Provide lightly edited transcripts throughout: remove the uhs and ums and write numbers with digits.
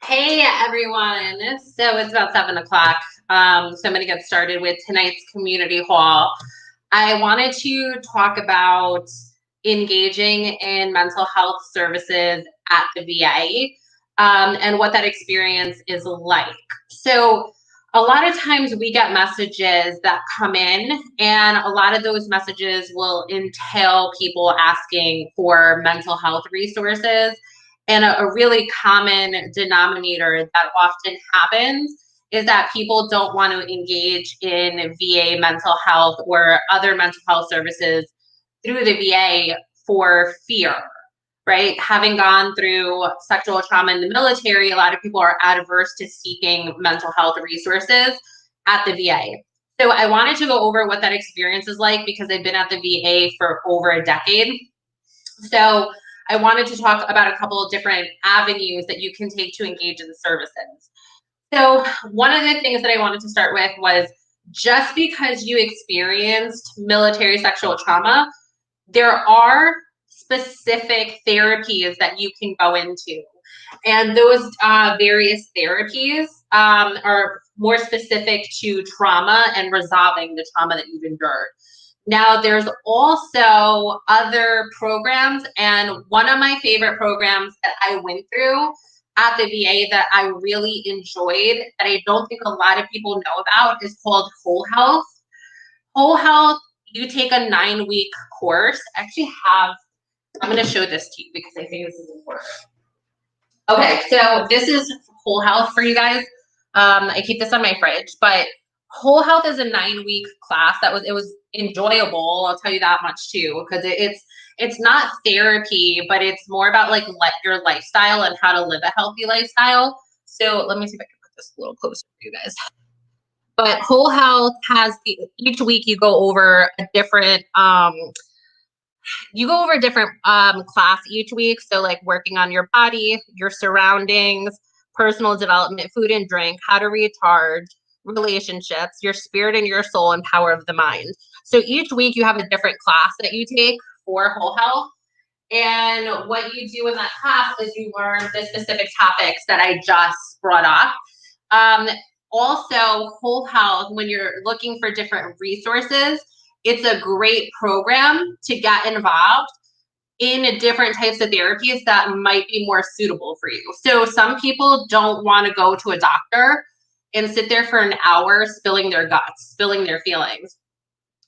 Hey everyone. So it's about 7 o'clock. So I'm going to get started with tonight's community hall. I wanted to talk about engaging in mental health services at the VA and what that experience is like. So a lot of times we get messages that come in, and a lot of those messages will entail people asking for mental health resources. And a really common denominator that often happens is that people don't want to engage in VA mental health or other mental health services through the VA for fear, right? Having gone through sexual trauma in the military, a lot of people are adverse to seeking mental health resources at the VA. So I wanted to go over what that experience is like because I've been at the VA for over a decade. So I wanted to talk about a couple of different avenues that you can take to engage in services. So one of the things that I wanted to start with was just because you experienced military sexual trauma, there are specific therapies that you can go into. And those various therapies are more specific to trauma and resolving the trauma that you've endured. Now, there's also other programs, and one of my favorite programs that I went through at the VA that I really enjoyed, that I don't think a lot of people know about, is called Whole Health. Whole Health, you take a 9-week course. I actually have, I'm going to show this to you because I think this is important. Okay, so this is Whole Health for you guys. I keep this on my fridge, but Whole Health is a 9-week class it was enjoyable. I'll tell you that much too, because it's not therapy, but it's more about like your lifestyle and how to live a healthy lifestyle. So let me see if I can put this a little closer for you guys. But Whole Health has each week you go over a different class each week. So like working on your body, your surroundings, personal development, food and drink, how to recharge, relationships, your spirit and your soul, and power of the mind. So each week you have a different class that you take for Whole Health. And what you do in that class is you learn the specific topics that I just brought up. Um, Also, Whole Health, when you're looking for different resources, it's a great program to get involved in different types of therapies that might be more suitable for you. So some people don't want to go to a doctor and sit there for an hour spilling their guts, spilling their feelings.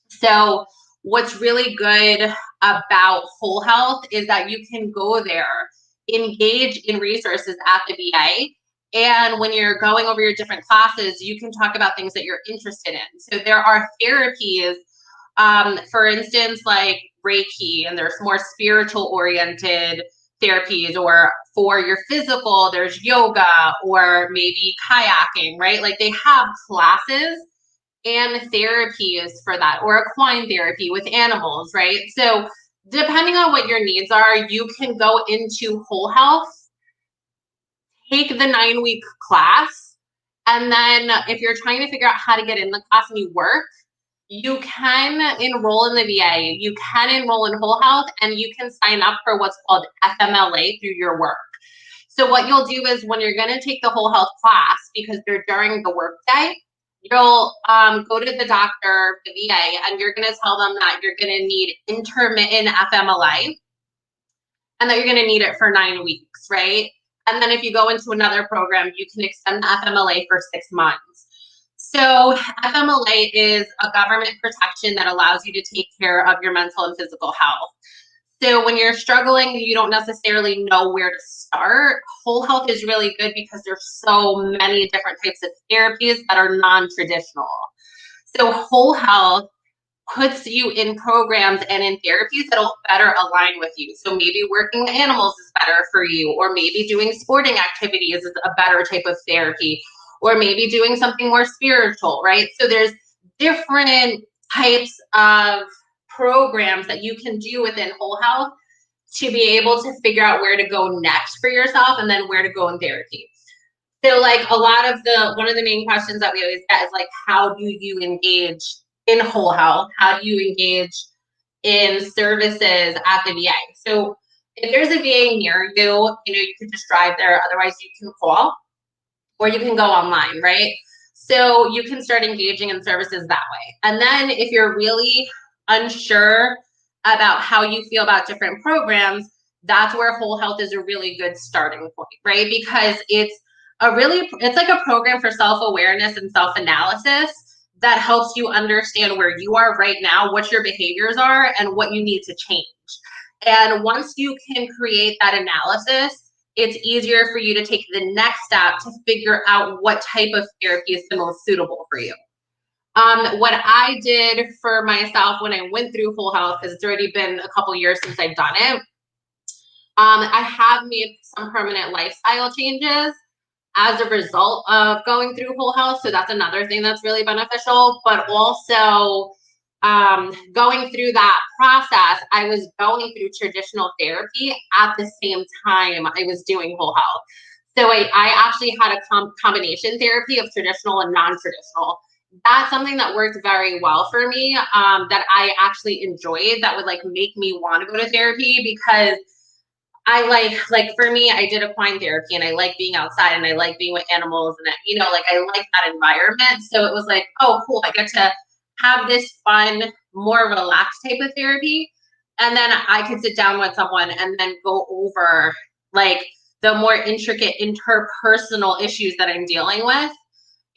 So what's really good about Whole Health is that you can go there, engage in resources at the VA, and when you're going over your different classes, you can talk about things that you're interested in. So there are therapies, for instance, like Reiki, and there's more spiritual oriented therapies, or for your physical, there's yoga or maybe kayaking, right? Like they have classes and therapies for that, or equine therapy with animals, right? So depending on what your needs are, you can go into Whole Health, take the 9-week class, and then if you're trying to figure out how to get in the class and you work, you can enroll in the VA, you can enroll in Whole Health, and you can sign up for what's called FMLA through your work. So what you'll do is when you're going to take the Whole Health class, because they're during the workday, you'll go to the doctor, the VA, and you're going to tell them that you're going to need intermittent FMLA and that you're going to need it for 9 weeks, right? And then if you go into another program, you can extend the FMLA for 6 months. So FMLA is a government protection that allows you to take care of your mental and physical health. So when you're struggling, you don't necessarily know where to start. Whole Health is really good because there's so many different types of therapies that are non-traditional. So Whole Health puts you in programs and in therapies that'll better align with you. So maybe working with animals is better for you, or maybe doing sporting activities is a better type of therapy, or maybe doing something more spiritual, right? So there's different types of programs that you can do within Whole Health to be able to figure out where to go next for yourself and then where to go in therapy. So like one of the main questions that we always get is like, how do you engage in Whole Health? How do you engage in services at the VA? So if there's a VA near you, you can just drive there. Otherwise you can call. or you can go online, right? So you can start engaging in services that way. And then if you're really unsure about how you feel about different programs, that's where Whole Health is a really good starting point, right? Because it's like a program for self-awareness and self-analysis that helps you understand where you are right now, what your behaviors are, and what you need to change. And once you can create that analysis, it's easier for you to take the next step to figure out what type of therapy is the most suitable for you. What I did for myself when I went through Whole Health, because it's already been a couple years since I've done it, I have made some permanent lifestyle changes as a result of going through Whole Health. So that's another thing that's really beneficial. But also, going through that process, I was going through traditional therapy at the same time I was doing Whole Health. So I actually had a combination therapy of traditional and non-traditional. That's something that worked very well for me, that I actually enjoyed, that would like make me want to go to therapy, because I like for me, I did equine therapy and I like being outside and I like being with animals, and like I like that environment. So it was like, oh, cool, I get to have this fun, more relaxed type of therapy. And then I could sit down with someone and then go over like the more intricate interpersonal issues that I'm dealing with,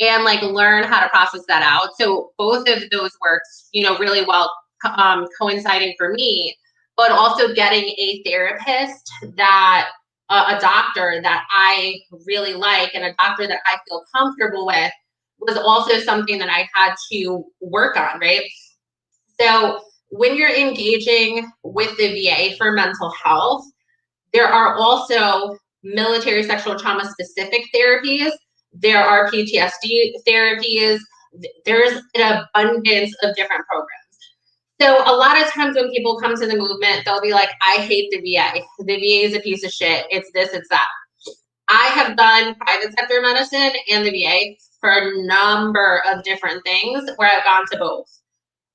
and like learn how to process that out. So both of those works, really well, coinciding for me, but also getting a therapist that a doctor that I really like and a doctor that I feel comfortable with was also something that I had to work on, right? So when you're engaging with the VA for mental health, there are also military sexual trauma specific therapies. There are PTSD therapies. There's an abundance of different programs. So a lot of times when people come to the movement, they'll be like, I hate the VA. The VA is a piece of shit. It's this, it's that. I have done private sector medicine and the VA for a number of different things where I've gone to both.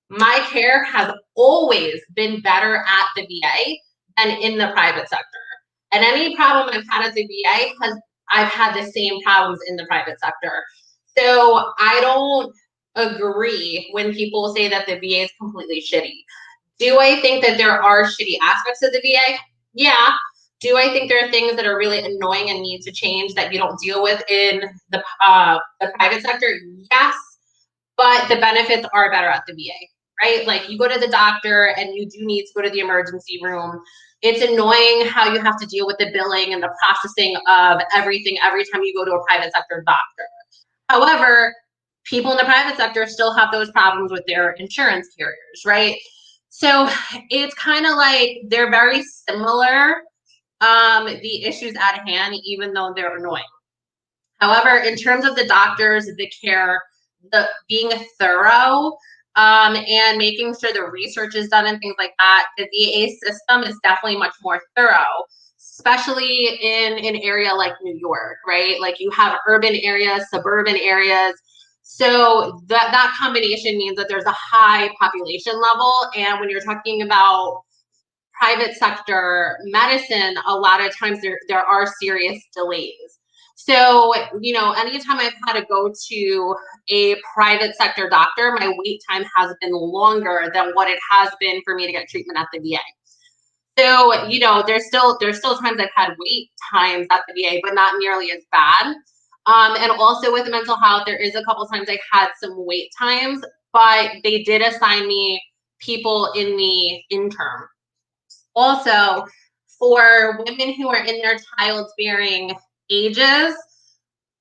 My care has always been better at the VA than in the private sector. And any problem I've had at the VA I've had the same problems in the private sector. So I don't agree when people say that the VA is completely shitty. Do I think that there are shitty aspects of the VA? Yeah. Do I think there are things that are really annoying and need to change that you don't deal with in the private sector? Yes, but the benefits are better at the VA, right? Like you go to the doctor and you do need to go to the emergency room. It's annoying how you have to deal with the billing and the processing of everything every time you go to a private sector doctor. However, people in the private sector still have those problems with their insurance carriers, right? So it's kind of like they're very similar, the issues at hand, even though they're annoying. However, in terms of the doctors, the care, the being thorough, and making sure the research is done and things like that, the VA system is definitely much more thorough, especially in an area like New York, right? Like you have urban areas, suburban areas. So that combination means that there's a high population level. And when you're talking about private sector medicine, a lot of times there are serious delays. So, anytime I've had to go to a private sector doctor, my wait time has been longer than what it has been for me to get treatment at the VA. So, there's still times I've had wait times at the VA, but not nearly as bad. And also with mental health, there is a couple times I had some wait times, but they did assign me people in the interim. Also, for women who are in their childbearing ages,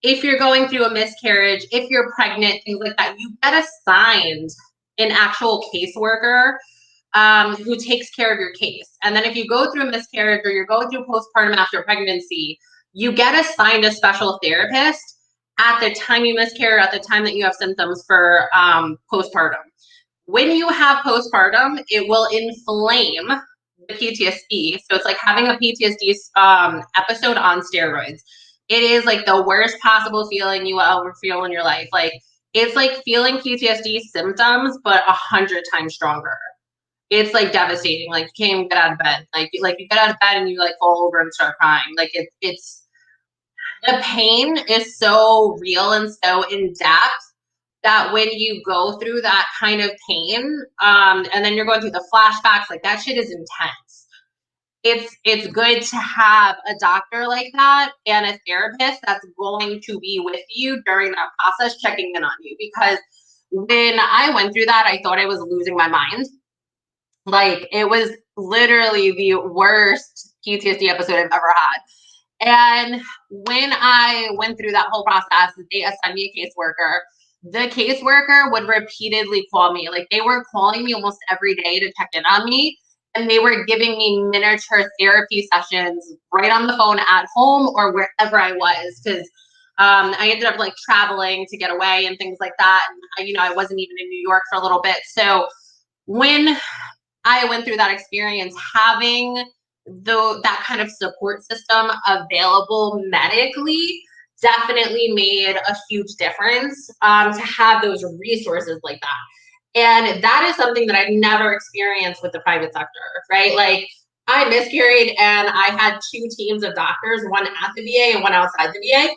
if you're going through a miscarriage, if you're pregnant, things like that, you get assigned an actual caseworker, who takes care of your case. And then if you go through a miscarriage or you're going through postpartum after pregnancy, you get assigned a special therapist at the time you miscarry, at the time that you have symptoms for postpartum. When you have postpartum, it will inflame the PTSD. So it's like having a PTSD episode on steroids. It is like the worst possible feeling you will ever feel in your life. Like it's like feeling PTSD symptoms, but 100 times stronger. It's like devastating. Like you can't even get out of bed. Like you get out of bed and you like fall over and start crying. Like it's The pain is so real and so in depth that when you go through that kind of pain, and then you're going through the flashbacks, like that shit is intense. It's good to have a doctor like that and a therapist that's going to be with you during that process, checking in on you. Because when I went through that, I thought I was losing my mind. Like it was literally the worst PTSD episode I've ever had. And when I went through that whole process, they assigned me a caseworker. The caseworker would repeatedly call me. Like they were calling me almost every day to check in on me. And they were giving me miniature therapy sessions right on the phone at home or wherever I was. Because I ended up like traveling to get away and things like that. And, I wasn't even in New York for a little bit. So when I went through that experience, having that kind of support system available medically definitely made a huge difference, to have those resources like that. And that is something that I've never experienced with the private sector, right? Like I miscarried and I had two teams of doctors, one at the VA and one outside the VA.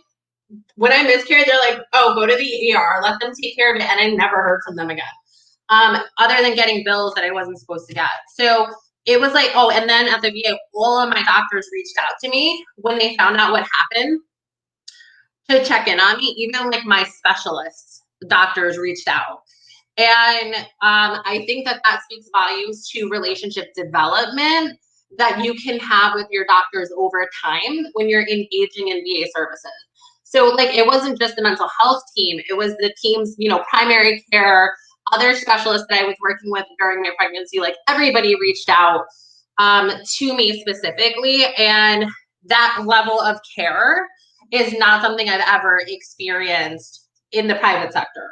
When I miscarried, they're like, oh, go to the ER, let them take care of it. And I never heard from them again, other than getting bills that I wasn't supposed to get. So it was like, oh, and then at the VA, all of my doctors reached out to me when they found out what happened to check in on me. Even like my specialists, doctors reached out. And I think that speaks volumes to relationship development that you can have with your doctors over time when you're engaging in VA services. So like it wasn't just the mental health team, it was the team's, primary care, other specialists that I was working with during my pregnancy. Like everybody reached out to me specifically, and that level of care is not something I've ever experienced in the private sector.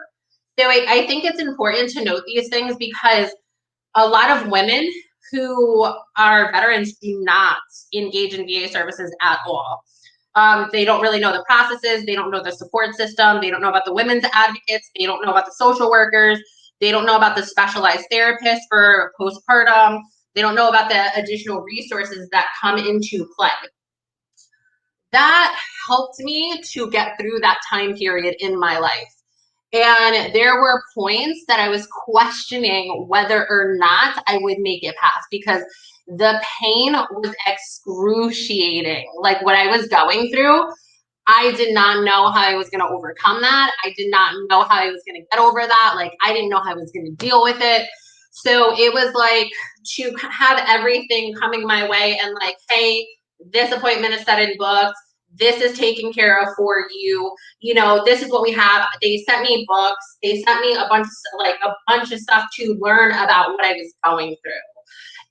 So I think it's important to note these things because a lot of women who are veterans do not engage in VA services at all. They don't really know the processes. They don't know the support system. They don't know about the women's advocates. They don't know about the social workers. They don't know about the specialized therapists for postpartum. They don't know about the additional resources that come into play. That helped me to get through that time period in my life. And there were points that I was questioning whether or not I would make it past because the pain was excruciating. Like what I was going through, I did not know how I was going to overcome that. I did not know how I was going to get over that. Like I didn't know how I was going to deal with it. So it was like to have everything coming my way and like, hey, this appointment is set and booked. This is taken care of for you. This is what we have. They sent me books. They sent me a bunch of stuff to learn about what I was going through.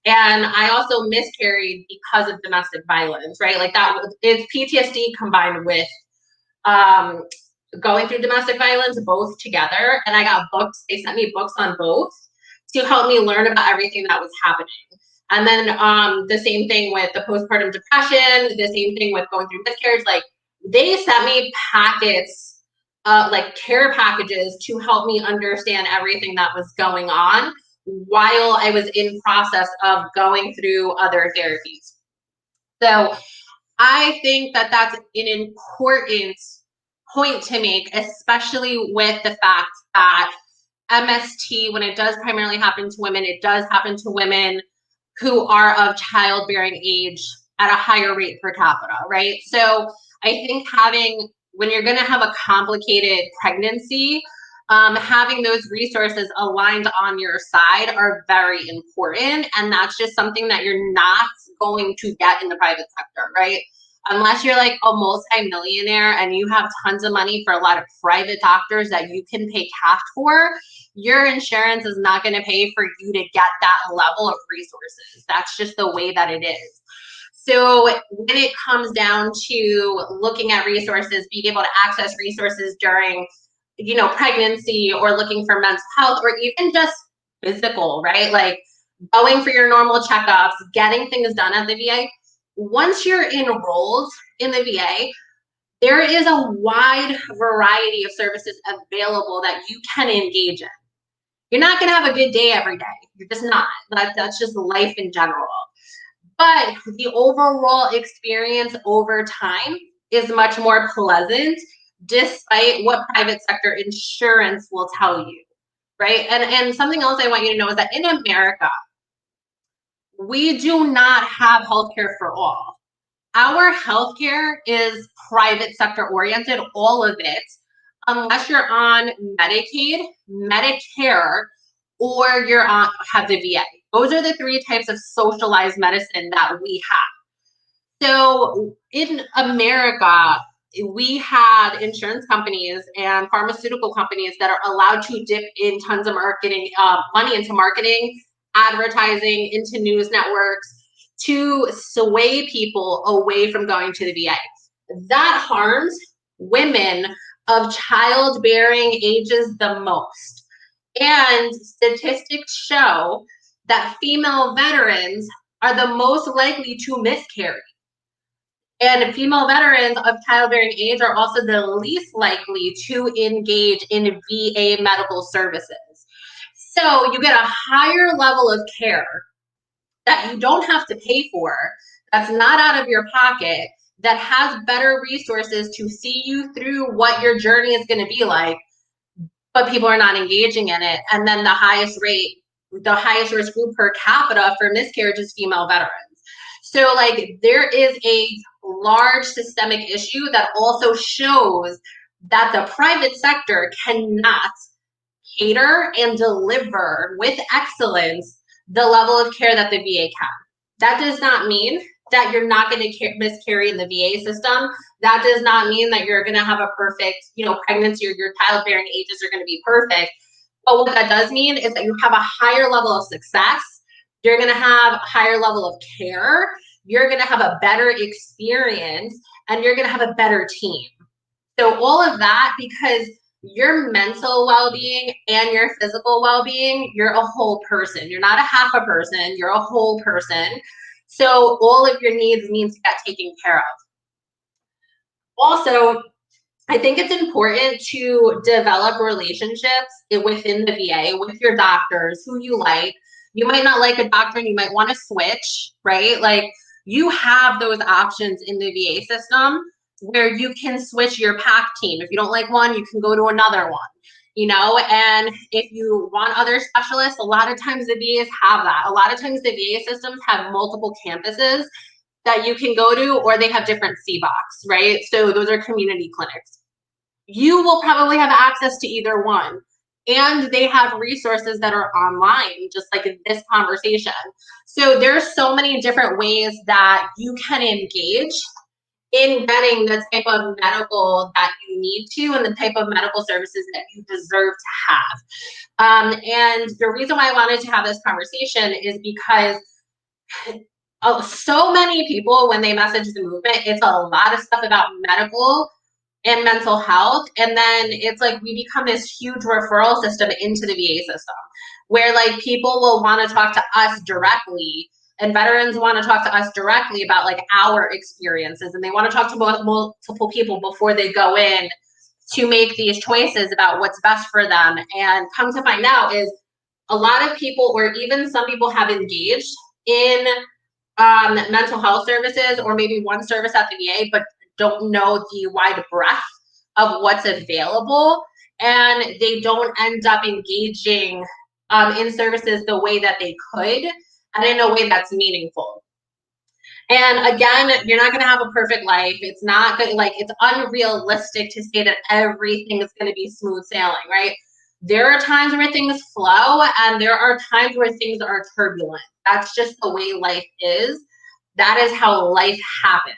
And I also miscarried because of domestic violence, right? Like that is PTSD combined with going through domestic violence, both together. And I got books. They sent me books on both to help me learn about everything that was happening. And then the same thing with the postpartum depression, the same thing with going through miscarriage. Like they sent me packets, like care packages to help me understand everything that was going on while I was in process of going through other therapies. So I think that that's an important point to make, especially with the fact that MST, when it does primarily happen to women, it does happen to women who are of childbearing age at a higher rate per capita, right? So I think when you're going to have a complicated pregnancy, having those resources aligned on your side are very important. And that's just something that you're not going to get in the private sector, right? Unless you're like a multi-millionaire and you have tons of money for a lot of private doctors that you can pay cash for, your insurance is not going to pay for you to get that level of resources. That's just the way that it is. So when it comes down to looking at resources, being able to access resources during, pregnancy or looking for mental health or even just physical, right? Like going for your normal checkups, getting things done at the VA. Once you're enrolled in the VA, there is a wide variety of services available that you can engage in. You're not going to have a good day every day. You're just not. That's just life in general. But the overall experience over time is much more pleasant, despite what private sector insurance will tell you, right? And something else I want you to know is that in America, we do not have healthcare for all. Our healthcare is private sector oriented, all of it, unless you're on Medicaid, Medicare, or you're on have the VA. Those are the three types of socialized medicine that we have. So in America, we had insurance companies and pharmaceutical companies that are allowed to dip in tons of marketing money into marketing, advertising, into news networks to sway people away from going to the VA. That harms women of childbearing ages the most. And statistics show that female veterans are the most likely to miscarry. And female veterans of childbearing age are also the least likely to engage in VA medical services. So you get a higher level of care that you don't have to pay for, that's not out of your pocket, that has better resources to see you through what your journey is going to be like, but people are not engaging in it. And then the highest risk group per capita for miscarriage is female veterans. So like there is a large systemic issue that also shows that the private sector cannot cater and deliver with excellence the level of care that the VA can. That does not mean that you're not going to miscarry in the VA system. That does not mean that you're going to have a perfect, pregnancy or your childbearing ages are going to be perfect. But what that does mean is that you have a higher level of success. You're going to have a higher level of care. You're going to have a better experience, and you're going to have a better team. So all of that, because your mental well-being and your physical well-being, you're a whole person. You're not a half a person, you're a whole person. So all of your needs to get taken care of. Also, I think it's important to develop relationships within the VA with your doctors, who you like. You might not like a doctor and you might want to switch, right? Like you have those options in the VA system where you can switch your PAC team. If you don't like one, you can go to another one, and if you want other specialists, a lot of times the VAs have that. A lot of times the VA systems have multiple campuses that you can go to, or they have different CBOCs, right? So those are community clinics. You will probably have access to either one. And they have resources that are online, just like in this conversation. So there's so many different ways that you can engage in getting the type of medical that you need to and the type of medical services that you deserve to have. And the reason why I wanted to have this conversation is because so many people, when they message the movement, it's a lot of stuff about medical and mental health. And then it's like we become this huge referral system into the VA system where like people will want to talk to us directly, and veterans want to talk to us directly about like our experiences, and they want to talk to multiple people before they go in to make these choices about what's best for them. And come to find out is a lot of people, or even some people, have engaged in mental health services or maybe one service at the VA, but don't know the wide breadth of what's available, and they don't end up engaging in services the way that they could and in a way that's meaningful. And again, you're not going to have a perfect life. It's not good. Like, it's unrealistic to say that everything is going to be smooth sailing, right? There are times where things flow, and there are times where things are turbulent. That's just the way life is. That is how life happens.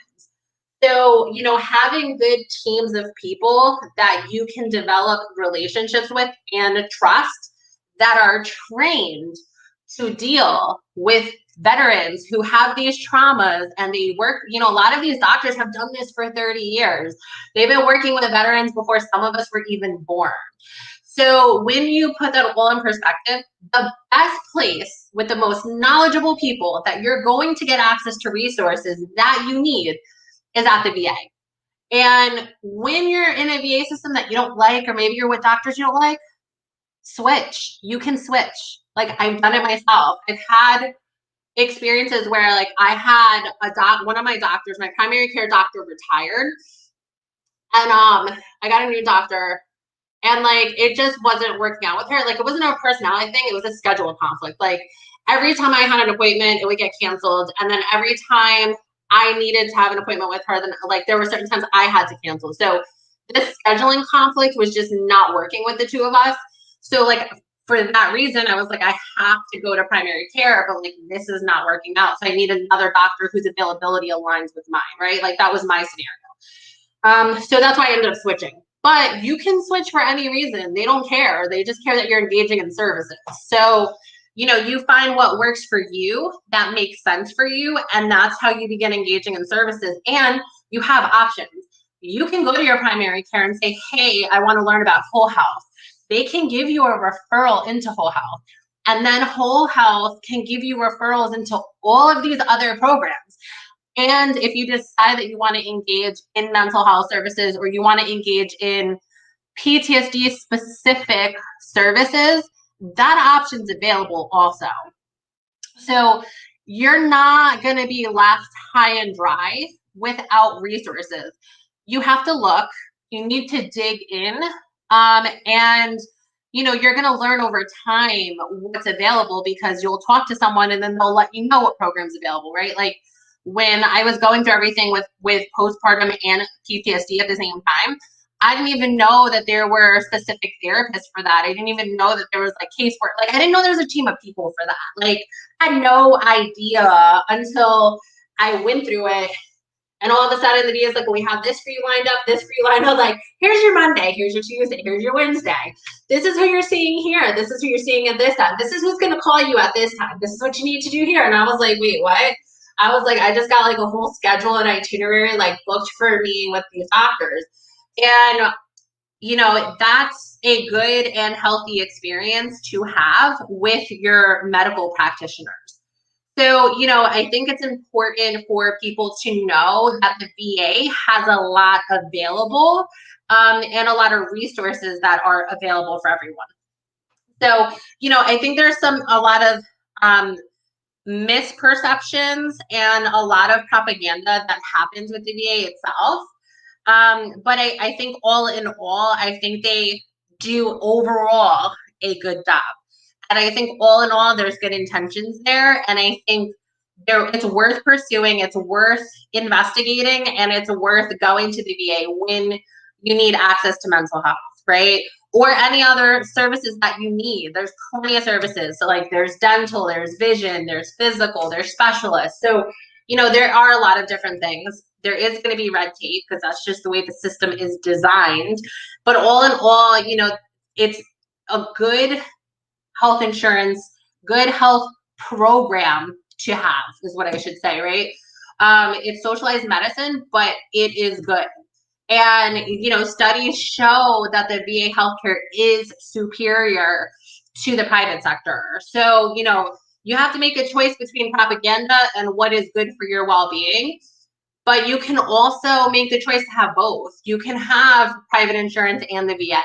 So, having good teams of people that you can develop relationships with and trust, that are trained to deal with veterans who have these traumas, and they work, a lot of these doctors have done this for 30 years. They've been working with veterans before some of us were even born. So when you put that all in perspective, the best place with the most knowledgeable people that you're going to get access to resources that you need is at the VA. And when you're in a VA system that you don't like, or maybe you're with doctors you don't like, switch. You can switch. Like, I've done it myself. I've had experiences where like I had one of my doctors, my primary care doctor, retired, And I got a new doctor, and like it just wasn't working out with her. Like it wasn't a personality thing, it was a schedule conflict. Like every time I had an appointment, it would get canceled. And then every time I needed to have an appointment with her, then like there were certain times I had to cancel. So this scheduling conflict was just not working with the two of us. So like for that reason, I was like, I have to go to primary care, but like this is not working out. So I need another doctor whose availability aligns with mine, right? Like that was my scenario. So that's why I ended up switching. But you can switch for any reason. They don't care. They just care that you're engaging in services. So, you know, you find what works for you that makes sense for you, and that's how you begin engaging in services. And you have options. You can go to your primary care and say, hey, I want to learn about whole health. They can give you a referral into whole health. And then whole health can give you referrals into all of these other programs. And if you decide that you want to engage in mental health services or you want to engage in PTSD specific services, that option's available also. So you're not going to be left high and dry without resources. You have to look, you need to dig in, and you know, you're going to learn over time what's available because you'll talk to someone and then they'll let you know what program's available, right? Like when I was going through everything with postpartum and PTSD at the same time, I didn't even know that there were specific therapists for that. I didn't even know that there was like casework. Like I didn't know there was a team of people for that. Like I had no idea until I went through it. And all of a sudden the DA is like, well, we have this for you lined up, this for you lined up. Like, here's your Monday, here's your Tuesday, here's your Wednesday. This is who you're seeing here. This is who you're seeing at this time. This is who's going to call you at this time. This is what you need to do here. And I was like, wait, what? I was like, I just got like a whole schedule and itinerary like booked for me with these doctors. And, you know, that's a good and healthy experience to have with your medical practitioners. So, you know, I think it's important for people to know that the VA has a lot available and a lot of resources that are available for everyone. So, you know, I think there's a lot of misperceptions and a lot of propaganda that happens with the VA itself. But I think all in all, I think they do overall a good job. And I think all in all, there's good intentions there. And I think it's worth pursuing, it's worth investigating, and it's worth going to the VA when you need access to mental health, right? Or any other services that you need. There's plenty of services. So like there's dental, there's vision, there's physical, there's specialists. So, you know, there are a lot of different things. There is going to be red tape because that's just the way the system is designed. But all in all, you know, it's a good health insurance, good health program to have is what I should say, right? It's socialized medicine, but it is good. And, you know, studies show that the VA healthcare is superior to the private sector. So, you know, you have to make a choice between propaganda and what is good for your well-being. But you can also make the choice to have both. You can have private insurance and the VA,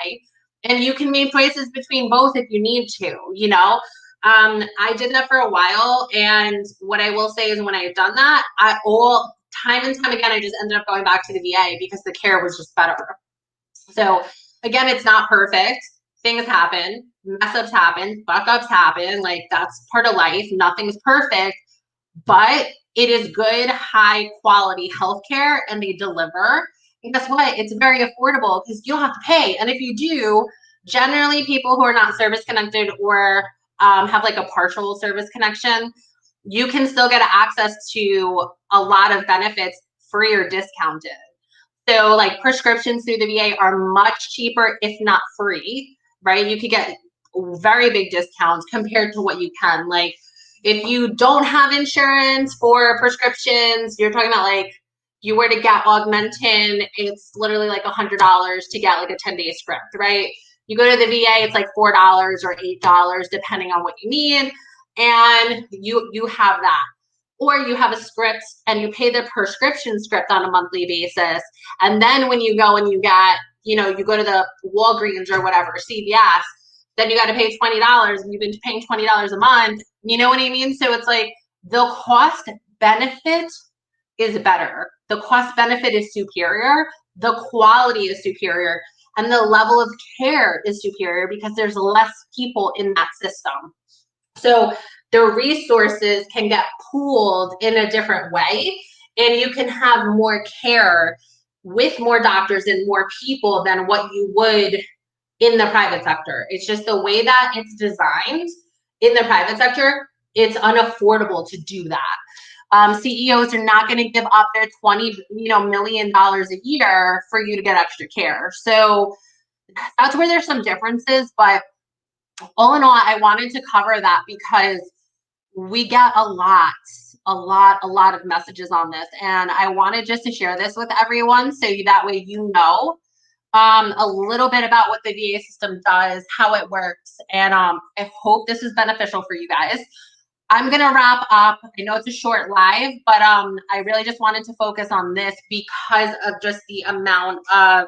and you can make choices between both if you need to, you know. I did that for a while, and what I will say is when I had done that, time and time again, I just ended up going back to the VA because the care was just better. So again, it's not perfect. Things happen, mess ups happen, fuck ups happen. Like that's part of life. Nothing's perfect, but it is good, high quality healthcare, and they deliver. And guess what? It's very affordable because you don't have to pay. And if you do, generally people who are not service connected or have like a partial service connection, you can still get access to a lot of benefits free or discounted. So like prescriptions through the VA are much cheaper, if not free, right? You could get very big discounts compared to what you can. Like if you don't have insurance for prescriptions, you're talking about like you were to get Augmentin, it's literally like $100 to get like a 10-day script, right? You go to the VA, it's like $4 or $8, depending on what you need, and you have that. Or you have a script and you pay the prescription script on a monthly basis. And then when you go and you get, you know, you go to the Walgreens or whatever, CVS, then you got to pay $20 and you've been paying $20 a month. You know what I mean? So it's like the cost benefit is better. the cost benefit is superior, the quality is superior, and the level of care is superior because there's less people in that system. So the resources can get pooled in a different way, and you can have more care with more doctors and more people than what you would in the private sector. It's just the way that it's designed in the private sector, it's unaffordable to do that. CEOs are not going to give up their $20 million a year for you to get extra care. So that's where there's some differences, but all in all, I wanted to cover that because we get a lot of messages on this, and I wanted just to share this with everyone so that way you know a little bit about what the VA system does, how it works, and I hope this is beneficial for you guys. I'm gonna wrap up. I know it's a short live, but I really just wanted to focus on this because of just the amount of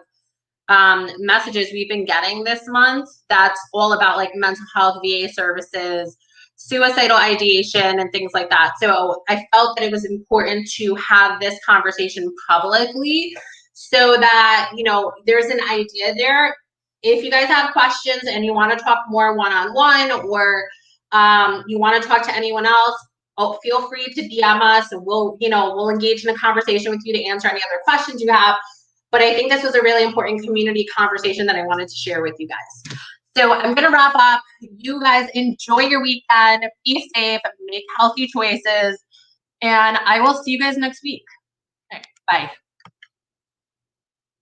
messages we've been getting this month that's all about like mental health, VA services, suicidal ideation, and things like that. So I felt that it was important to have this conversation publicly so that, you know, there's an idea there. If you guys have questions and you want to talk more one-on-one, or you want to talk to anyone else, feel free to DM us, and we'll engage in a conversation with you to answer any other questions you have. But I think this was a really important community conversation that I wanted to share with you guys. So I'm going to wrap up. You guys enjoy your weekend. Be safe. Make healthy choices. And I will see you guys next week. Okay, bye.